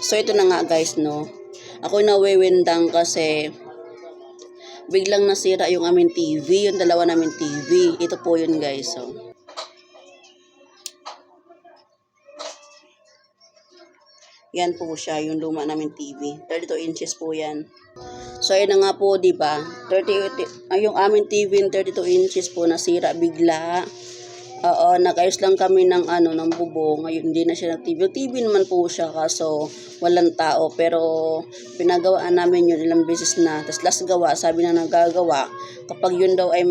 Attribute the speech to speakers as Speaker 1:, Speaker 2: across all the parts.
Speaker 1: So ito na nga guys, no. Ako nawewendang kasi biglang nasira yung aming TV, yung dalawa namin TV. Ito po yun guys, so. Yan po siya, yung luma namin TV. 32 inches po yan. So ayun na nga po, di ba? Yung aming TV, 32 inches po nasira bigla. Oo, nag-ayos lang kami ng ng bubong. Ngayon hindi na siya ng TV. Yung TV naman po siya kaso walang tao. Pero pinagawaan namin yun ilang beses na. Tapos last gawa, sabi na nagagawa. Kapag yun daw ay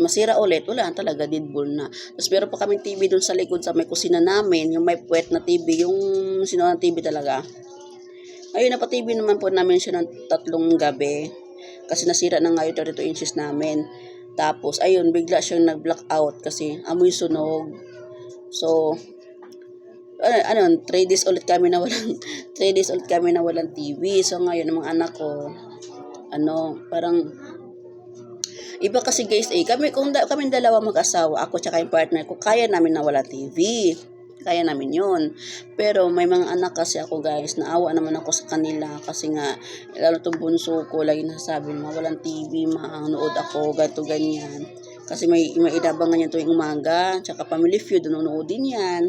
Speaker 1: masira ulit, wala talaga, deadbolt na. Tapos meron pa kaming TV dun sa likod sa may kusina namin. Yung may puwet na TV. Yung sino ng TV talaga. Ayun, napa-TV naman po namin siya ng 3 gabi. Kasi nasira na nga yung 32 inches namin. Tapos, ayun, bigla siyang nag-blackout kasi amoy sunog. So, 3 days ulit kami na walang 3 days ulit kami na walang TV. So, ngayon, ang mga anak ko, parang, iba kasi guys, kami dalawa mag-asawa, ako tsaka yung partner ko, kaya namin na wala TV. Kaya namin yun. Pero may mga anak kasi ako guys, naawa naman ako sa kanila kasi nga, lalo itong bunso ko, lagi nasasabi na walang TV, maanood ako, ganito, ganyan. Kasi may inabangan yan tuwing umaga, tsaka Family Feud, nanonoodin yan.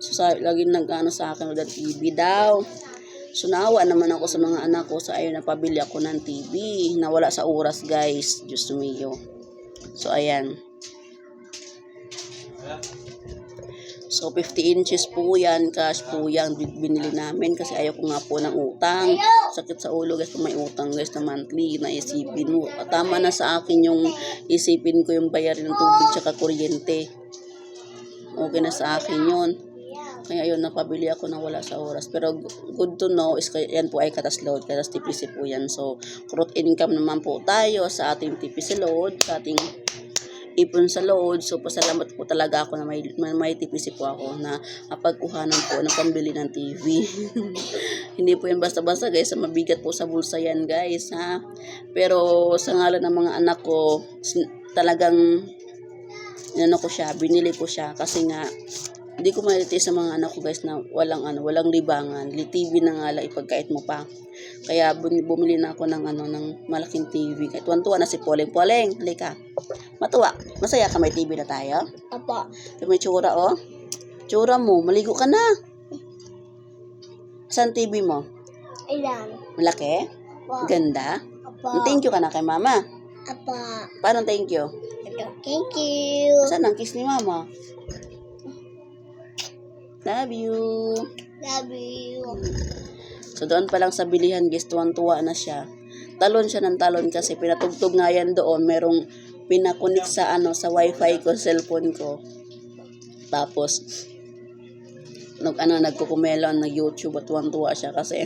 Speaker 1: So, lagi nag-ano sa akin, walang TV daw. So, naawa naman ako sa mga anak ko, so ayun, napabili ako ng TV. Nawala sa oras guys, Diyos mio. So, ayan. So, 50 inches po yan, cash po yan, binili namin kasi ayaw ko nga po ng utang. Sakit sa ulo guys, kung may utang guys na monthly, na isipin mo. Tama na sa akin yung isipin ko yung bayarin ng tubig tsaka kuryente. Okay na sa akin yun. Kaya yun, napabili ako na wala sa oras. Pero good to know is yan po ay katas load, katas TPC po yan. So, growth income naman po tayo sa ating TPC load, sa ating ipon sa load. So, pasalamat po talaga ako na may TPC po ako na mapagkuhanan po ng pambili ng TV. Hindi po yan basta-basta guys, mabigat po sa bulsa yan guys, ha. Pero sa ngalan ng mga anak ko, talagang binili ko siya kasi nga hindi ko maliti sa mga anak ko guys na walang libangan. TV na nga lang ipagkait mo pa. Kaya bumili na ako ng malaking TV. Kaya tuwan-tuwa na si Poleng. Poleng, halika. Matuwa. Masaya ka may TV na tayo?
Speaker 2: Apo.
Speaker 1: May tsura, oh. Tsura mo. Maligo ka na. Saan TV mo?
Speaker 2: Ayan.
Speaker 1: Malaki?
Speaker 2: Apo.
Speaker 1: Ganda?
Speaker 2: Apo.
Speaker 1: Thank you ka na kay mama.
Speaker 2: Apo.
Speaker 1: Paano thank you?
Speaker 2: Thank you.
Speaker 1: Saan ang kiss ni mama? Love you.
Speaker 2: Love you.
Speaker 1: So doon pa lang sa bilihan guys, tuwan-tuwa na siya. Talon siya ng talon kasi pinatugtog nga yan doon. Merong pinakunik sa sa wifi ko, cellphone ko. Tapos nagkukumelon, nag-YouTube at tuwan-tuwa siya kasi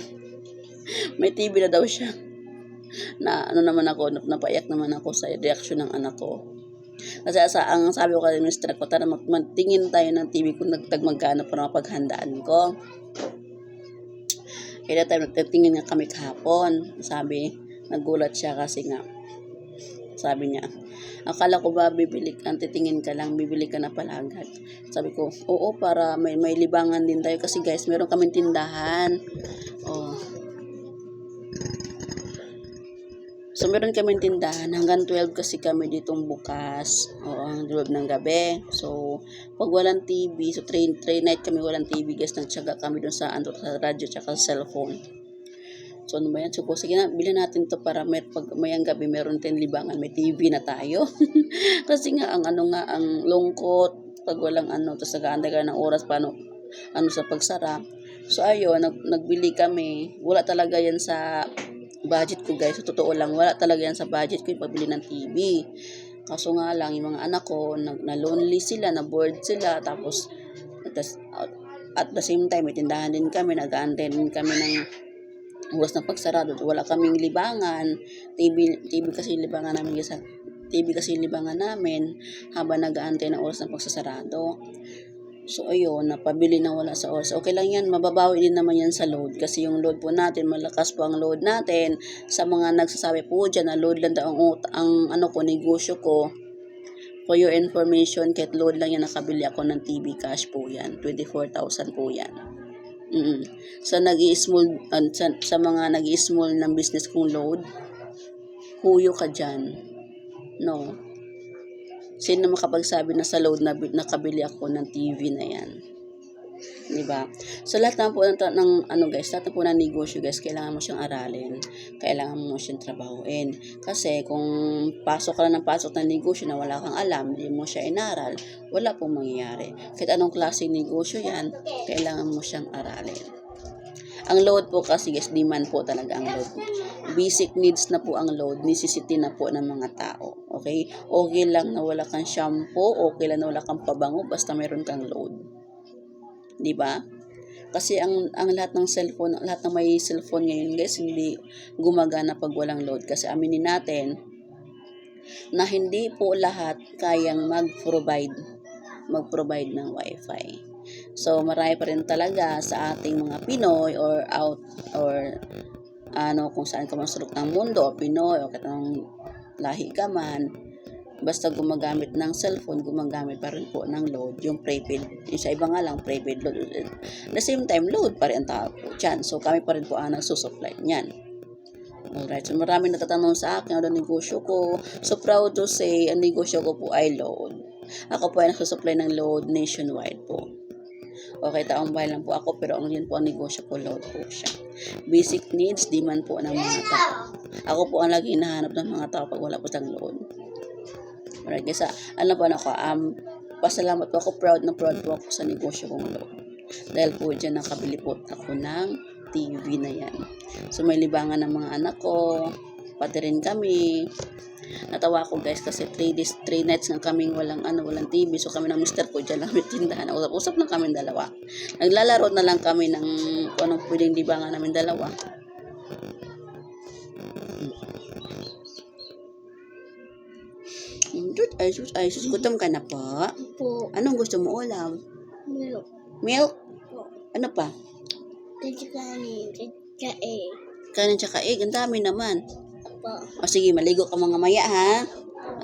Speaker 1: may TV na daw siya. Na naman ako, napaiyak naman ako sa reaction ng anak ko. Kasi ang sabi ko kay Mr. ko, tara magtingin tayo ng TV kung magkano para mapaghandaan ko. Kaya tayo nagtitingin nga kami kahapon. Sabi, nagulat siya kasi nga, sabi niya, akala ko ba titingin ka lang, bibili ka na pala agad. Sabi ko, oo, para may libangan din tayo kasi guys, meron kaming tindahan. Oh. So, meron kaming tindahan. Hanggang 12 kasi kami ditong bukas. Oo, hanggang 12 ng gabi. So, pag walang TV, so 3 night kami walang TV, guys. Nagtsaga kami dun sa radyo tsaka sa cellphone. So, ano ba yan? So, sige na, bilhin natin to para pag mayang gabi, meron tayong libangan. May TV na tayo. Kasi nga, ang lungkot, pag walang tapos nag-aanda ka ng oras, paano, sa pagsara. So, ayun, nagbili kami. Wala talaga yan sa budget ko guys, so, totoo lang, wala talaga yan sa budget ko yung pagbili ng TV. Kaso nga lang, yung mga anak ko, na lonely sila, na bored sila, tapos at the same time, may tindahan din kami, nag-aantay din kami ng oras ng pagsarado. Wala kaming libangan, TV kasi libangan namin guys, TV kasi libangan namin habang nag-aantay ng oras ng pagsasarado. So, ayun, napabili na wala sa oras. Okay lang yan, mababawi din naman yan sa load. Kasi yung load po natin, malakas po ang load natin. Sa mga nagsasabi po dyan na load lang daw ang negosyo ko. For your information, kahit load lang yan, nakabili ako ng TV cash po yan. 24,000 po yan. Sa nag-i-small, sa mga nag-i-small ng business kong load, huyo ka dyan. No. Sino makapagsabi na sa load na nakabili ako ng TV na yan? Diba? So, lahat naman po lahat na po ng negosyo, guys, kailangan mo siyang aralin. Kailangan mo siyang trabahuin. Kasi, kung pasok ka lang ng pasok ng negosyo na wala kang alam, hindi mo siya inaral, wala pong mangyayari. Kahit anong klaseng negosyo yan, kailangan mo siyang aralin. Ang load po kasi, guys, demand po talaga ang load. Basic needs na po ang load, necessity na po ng mga tao. Okay? Okay lang na wala kang shampoo, okay lang na wala kang pabango, basta meron kang load. Diba? Kasi ang lahat ng cellphone, lahat ng may cellphone ngayon, guys, hindi gumagana pag walang load. Kasi aminin natin na hindi po lahat kayang mag-provide ng wifi. So, marami pa rin talaga sa ating mga Pinoy or kung saan ka man sulok ng mundo, o Pinoy, o katang lahi ka man, basta gumagamit ng cellphone, gumagamit pa rin po ng load, yung prepaid. Yung sa iba nga lang, prepaid load. At the same time, load pa rin ang tao po dyan. So, kami pa rin po ang nagsusupply niyan. Alright, so maraming natatanong sa akin, ano negosyo ko. So, proud to say, ang negosyo ko po ay load. Ako po ay nagsusupply ng load nationwide po. Okay, taong bayan lang po ako, pero ang yun po ang negosyo ko, load po siya. Basic needs, demand po ng mga tao. Ako po ang lagi hinahanap ng mga tao pag wala po siyang load. Alright, guys, pasalamat po ako, proud po ako sa negosyo kong load. Dahil po dyan nakabili po ako ng TV na yan. So, may libangan ng mga anak ko, pati rin kami. Natawa ko, guys, kasi 3 nights nga kaming walang TV. So, kami ng mister ko dyan lang may tindahan. Usap lang kami dalawa. Naglalaro na lang kami ng kung anong pwedeng libangan namin dalawa. Ay, gutom ka na po?
Speaker 2: Po.
Speaker 1: Anong gusto mo ulam?
Speaker 2: Milk.
Speaker 1: Milk?
Speaker 2: Po.
Speaker 1: Ano pa?
Speaker 2: Kanin. Kain.
Speaker 1: Kanin tsaka egg. Ang dami naman.
Speaker 2: Po.
Speaker 1: O sige, maligo ka mga maya, ha?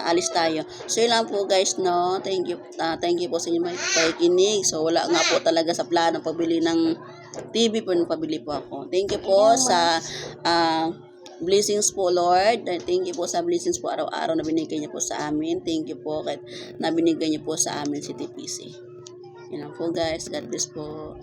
Speaker 1: Aalis tayo. So, yun lang po, guys, no? Thank you po sa inyo may pakikinig. So, wala nga po talaga sa plano pabili ng TV po, pabili po ako. Thank you po sa blessings po, Lord. Thank you po sa blessings po araw-araw na binigay niyo po sa amin. Thank you po kahit na binigay niyo po sa amin si TPC. Yun lang po, guys. God bless po.